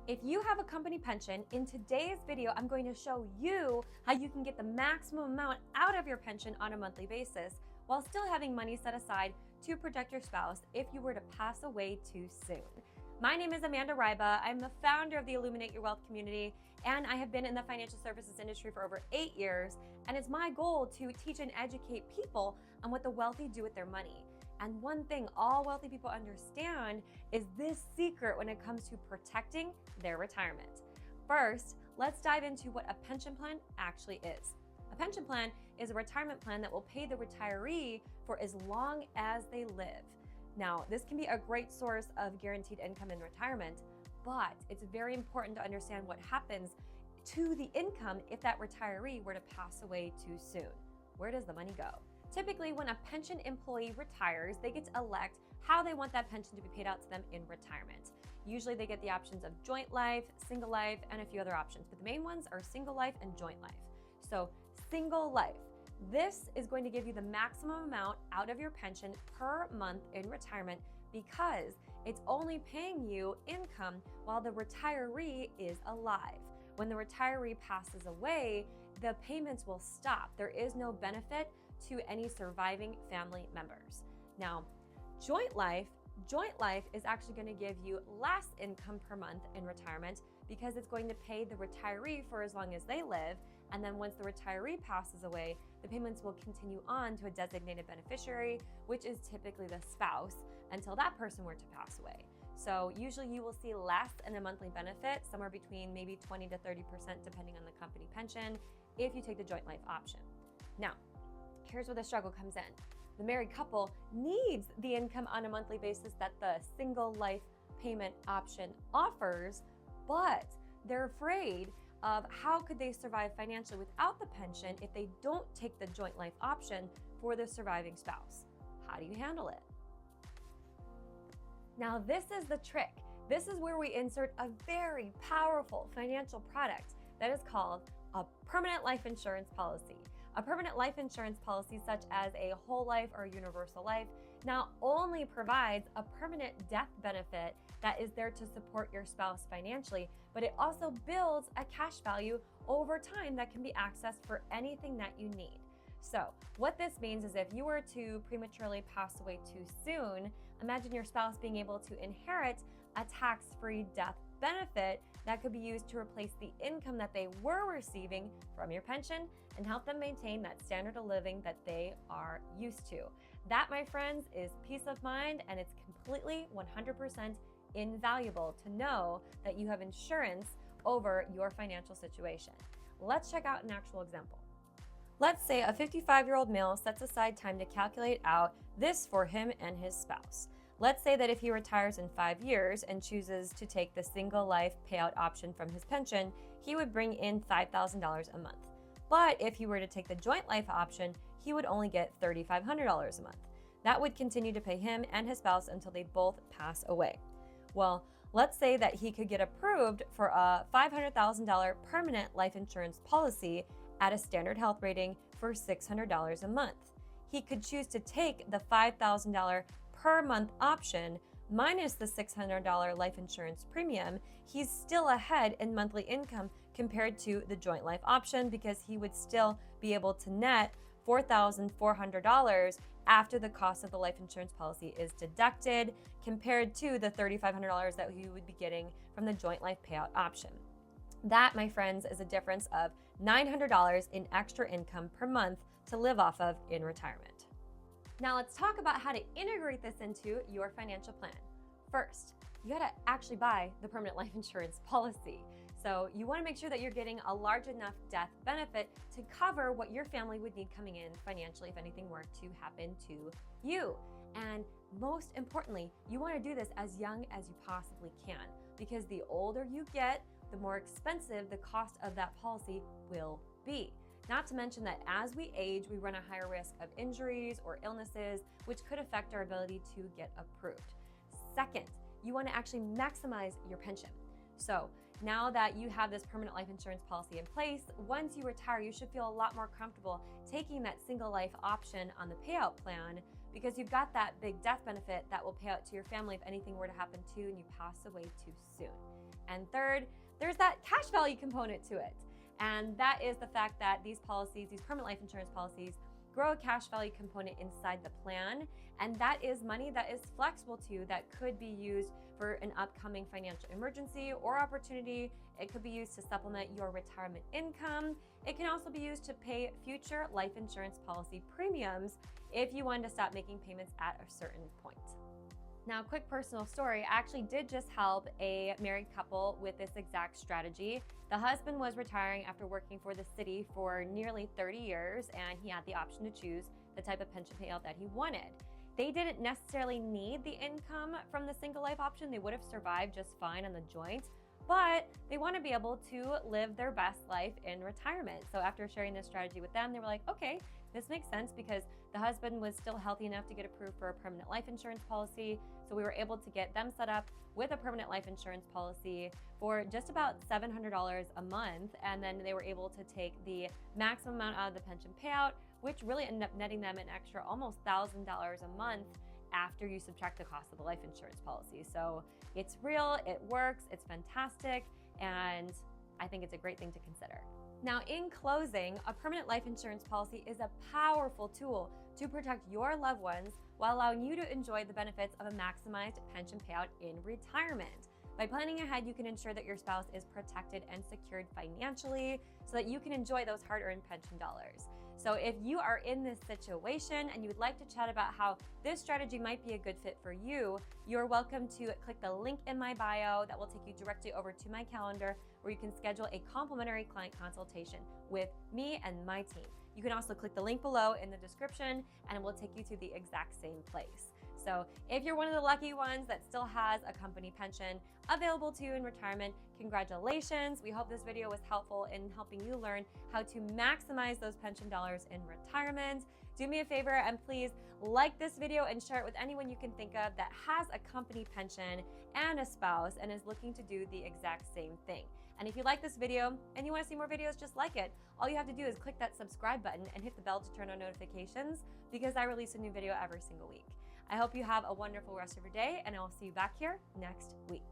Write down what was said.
If you have a company pension, in today's video, I'm going to show you how you can get the maximum amount out of your pension on a monthly basis while still having money set aside to protect your spouse if you were to pass away too soon. My name is Amanda Ryba. I'm the founder of the Illuminate Your Wealth community, and I have been in the financial services industry for over 8 years, and it's my goal to teach and educate people on what the wealthy do with their money. And one thing all wealthy people understand is this secret when it comes to protecting their retirement. First, let's dive into what a pension plan actually is. A pension plan is a retirement plan that will pay the retiree for as long as they live. Now, this can be a great source of guaranteed income in retirement, but it's very important to understand what happens to the income if that retiree were to pass away too soon. Where does the money go? Typically, when a pension employee retires, they get to elect how they want that pension to be paid out to them in retirement. Usually they get the options of joint life, single life, and a few other options, but the main ones are single life and joint life. So single life, this is going to give you the maximum amount out of your pension per month in retirement because it's only paying you income while the retiree is alive. When the retiree passes away, the payments will stop. There is no benefit to any surviving family members. Now, joint life is actually going to give you less income per month in retirement because it's going to pay the retiree for as long as they live. And then once the retiree passes away, the payments will continue on to a designated beneficiary, which is typically the spouse, until that person were to pass away. So usually you will see less in a monthly benefit, somewhere between maybe 20 to 30% depending on the company pension, if you take the joint life option. Now, here's where the struggle comes in. The married couple needs the income on a monthly basis that the single life payment option offers, but they're afraid of how could they survive financially without the pension if they don't take the joint life option for the surviving spouse. How do you handle it? Now, this is the trick. This is where we insert a very powerful financial product that is called a permanent life insurance policy. A permanent life insurance policy, such as a whole life or universal life, not only provides a permanent death benefit that is there to support your spouse financially, but it also builds a cash value over time that can be accessed for anything that you need. So what this means is if you were to prematurely pass away too soon, imagine your spouse being able to inherit a tax-free death benefit that could be used to replace the income that they were receiving from your pension and help them maintain that standard of living that they are used to. That, my friends, is peace of mind, and it's completely 100% invaluable to know that you have insurance over your financial situation. Let's check out an actual example. Let's say a 55-year-old male sets aside time to calculate out this for him and his spouse. Let's say that if he retires in 5 years and chooses to take the single life payout option from his pension, he would bring in $5,000 a month. But if he were to take the joint life option, he would only get $3,500 a month. That would continue to pay him and his spouse until they both pass away. Well, let's say that he could get approved for a $500,000 permanent life insurance policy at a standard health rating for $600 a month. He could choose to take the $5,000 per month option minus the $600 life insurance premium. He's still ahead in monthly income compared to the joint life option because he would still be able to net $4,400 after the cost of the life insurance policy is deducted compared to the $3,500 that he would be getting from the joint life payout option. That, my friends, is a difference of $900 in extra income per month to live off of in retirement. Now let's talk about how to integrate this into your financial plan. First, you gotta actually buy the permanent life insurance policy. So you wanna make sure that you're getting a large enough death benefit to cover what your family would need coming in financially if anything were to happen to you. And most importantly, you wanna do this as young as you possibly can because the older you get, the more expensive the cost of that policy will be. Not to mention that as we age, we run a higher risk of injuries or illnesses, which could affect our ability to get approved. Second, you want to actually maximize your pension. So now that you have this permanent life insurance policy in place, once you retire, you should feel a lot more comfortable taking that single life option on the payout plan because you've got that big death benefit that will pay out to your family if anything were to happen to you and you pass away too soon. And third, there's that cash value component to it. And that is the fact that these policies, these permanent life insurance policies, grow a cash value component inside the plan. And that is money that is flexible to you, that could be used for an upcoming financial emergency or opportunity. It could be used to supplement your retirement income. It can also be used to pay future life insurance policy premiums if you wanted to stop making payments at a certain point. Now, quick personal story, I actually did just help a married couple with this exact strategy. The husband was retiring after working for the city for nearly 30 years, and he had the option to choose the type of pension payout that he wanted. They didn't necessarily need the income from the single life option. They would have survived just fine on the joint, but they want to be able to live their best life in retirement. So after sharing this strategy with them, they were like, okay, this makes sense, because the husband was still healthy enough to get approved for a permanent life insurance policy. So we were able to get them set up with a permanent life insurance policy for just about $700 a month. And then they were able to take the maximum amount out of the pension payout, which really ended up netting them an extra almost $1,000 a month after you subtract the cost of the life insurance policy. So it's real, it works, it's fantastic, and I think it's a great thing to consider. Now, in closing, a permanent life insurance policy is a powerful tool to protect your loved ones while allowing you to enjoy the benefits of a maximized pension payout in retirement. By planning ahead, you can ensure that your spouse is protected and secured financially so that you can enjoy those hard-earned pension dollars. So if you are in this situation and you would like to chat about how this strategy might be a good fit for you, you're welcome to click the link in my bio that will take you directly over to my calendar, where you can schedule a complimentary client consultation with me and my team. You can also click the link below in the description and it will take you to the exact same place. So if you're one of the lucky ones that still has a company pension available to you in retirement, congratulations. We hope this video was helpful in helping you learn how to maximize those pension dollars in retirement. Do me a favor and please like this video and share it with anyone you can think of that has a company pension and a spouse and is looking to do the exact same thing. And if you like this video and you want to see more videos just like it, all you have to do is click that subscribe button and hit the bell to turn on notifications, because I release a new video every single week. I hope you have a wonderful rest of your day, and I will see you back here next week.